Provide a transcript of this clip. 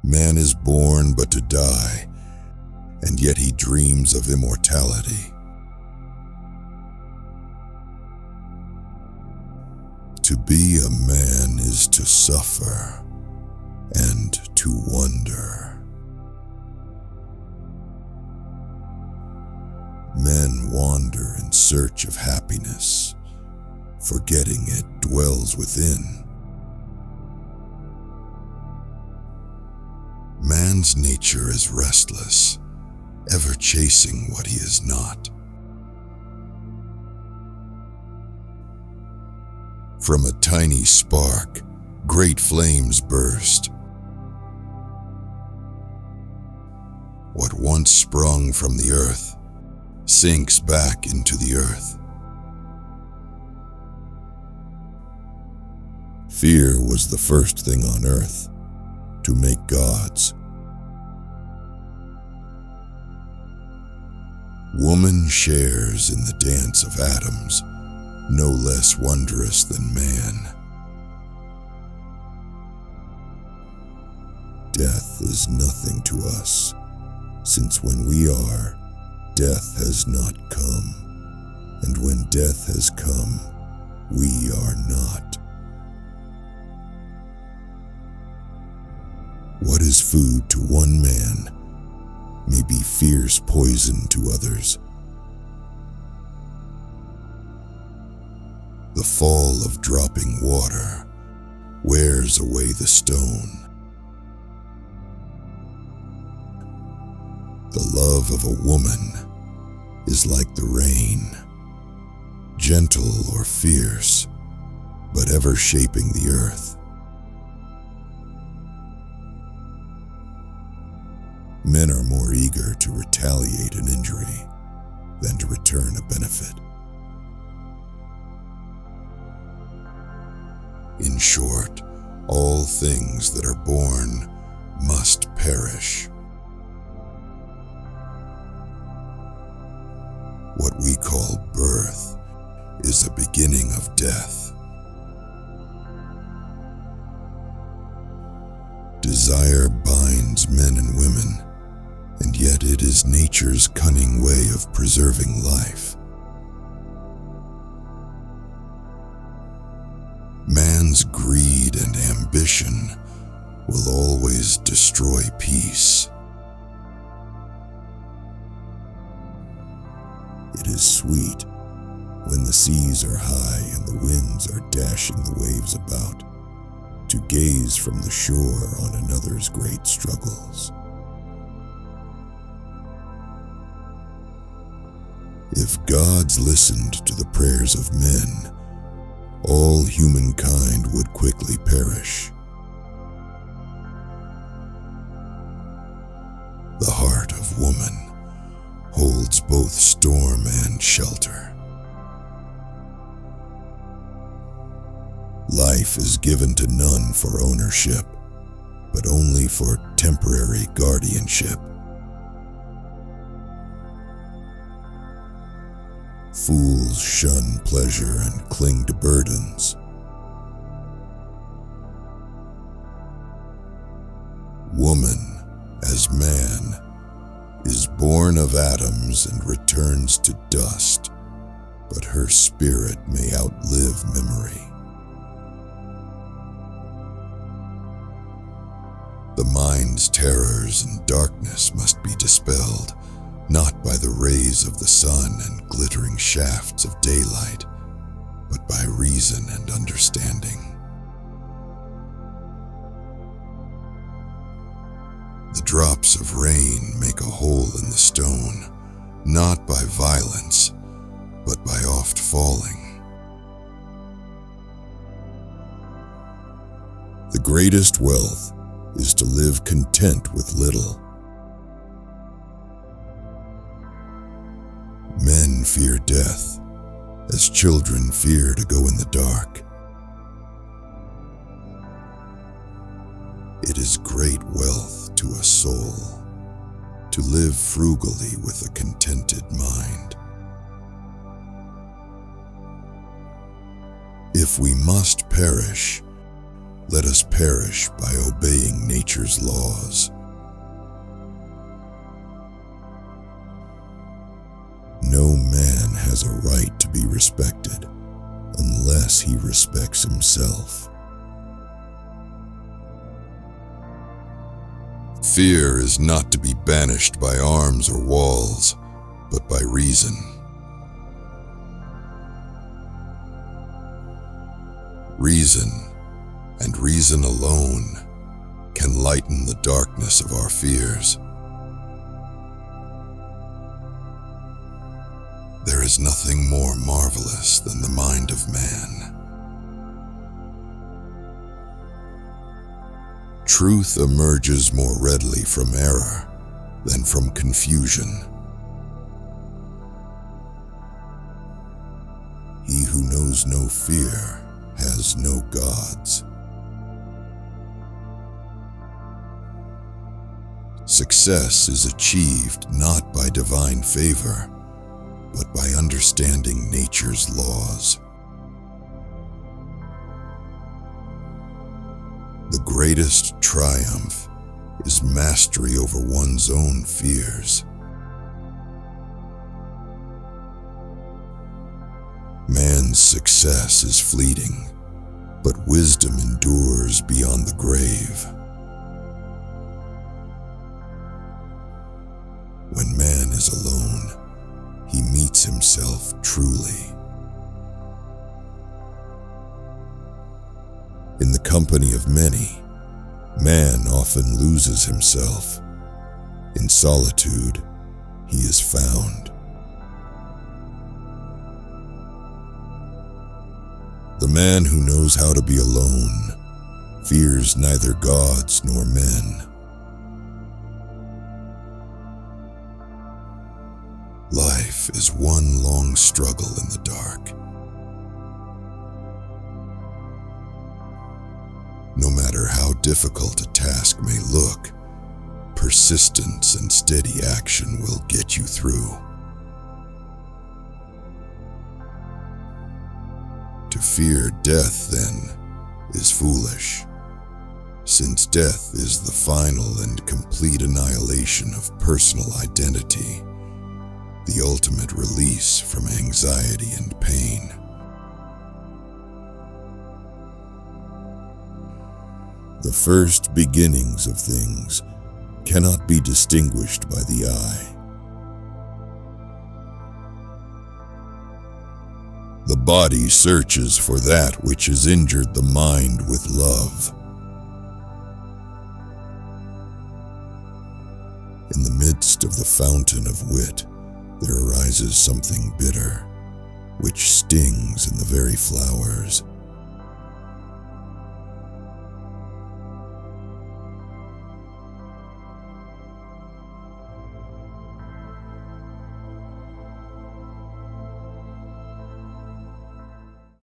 Man is born but to die, and yet he dreams of immortality. To be a man is to suffer and to wonder. Men wander in search of happiness, forgetting it dwells within. Man's nature is restless, ever chasing what he is not. From a tiny spark, great flames burst. What once sprung from the earth sinks back into the earth. Fear was the first thing on earth to make gods. Woman shares in the dance of atoms, no less wondrous than man. Death is nothing to us, since when we are, death has not come, and when death has come, we are not. What is food to one man may be fierce poison to others. The fall of dropping water wears away the stone. The love of a woman is like the rain, gentle or fierce, but ever shaping the earth. Men are more eager to retaliate an injury than to return a benefit. In short, all things that are born must perish. What we call birth is the beginning of death. Desire binds men and women, and yet it is nature's cunning way of preserving life. Man's greed and ambition will always destroy peace. It is sweet when the seas are high and the winds are dashing the waves about, to gaze from the shore on another's great struggles. If gods listened to the prayers of men, all humankind would quickly perish. The heart of woman holds both storm and shelter. Life is given to none for ownership, but only for temporary guardianship. Fools shun pleasure and cling to burdens. Woman, as man, is born of atoms and returns to dust, but her spirit may outlive memory. The mind's terrors and darkness must be dispelled, not by the rays of the sun and glittering shafts of daylight, but by reason and understanding. The drops of rain make a hole in the stone, not by violence, but by oft falling. The greatest wealth is to live content with little. Men fear death, as children fear to go in the dark. It is great wealth to a soul to live frugally with a contented mind. If we must perish, let us perish by obeying nature. nature's laws. No man has a right to be respected unless he respects himself. Fear is not to be banished by arms or walls, but by reason. Reason, and reason alone, can lighten the darkness of our fears. There is nothing more marvelous than the mind of man. Truth emerges more readily from error than from confusion. He who knows no fear has no gods. Success is achieved not by divine favor, but by understanding nature's laws. The greatest triumph is mastery over one's own fears. Man's success is fleeting, but wisdom endures beyond the grave. When man is alone, he meets himself truly. In the company of many, man often loses himself. In solitude, he is found. The man who knows how to be alone fears neither gods nor men. Life is one long struggle in the dark. No matter how difficult a task may look, persistence and steady action will get you through. To fear death, then, is foolish, since death is the final and complete annihilation of personal identity, the ultimate release from anxiety and pain. The first beginnings of things cannot be distinguished by the eye. The body searches for that which has injured the mind with love. In the midst of the fountain of wit, there arises something bitter, which stings in the very flowers.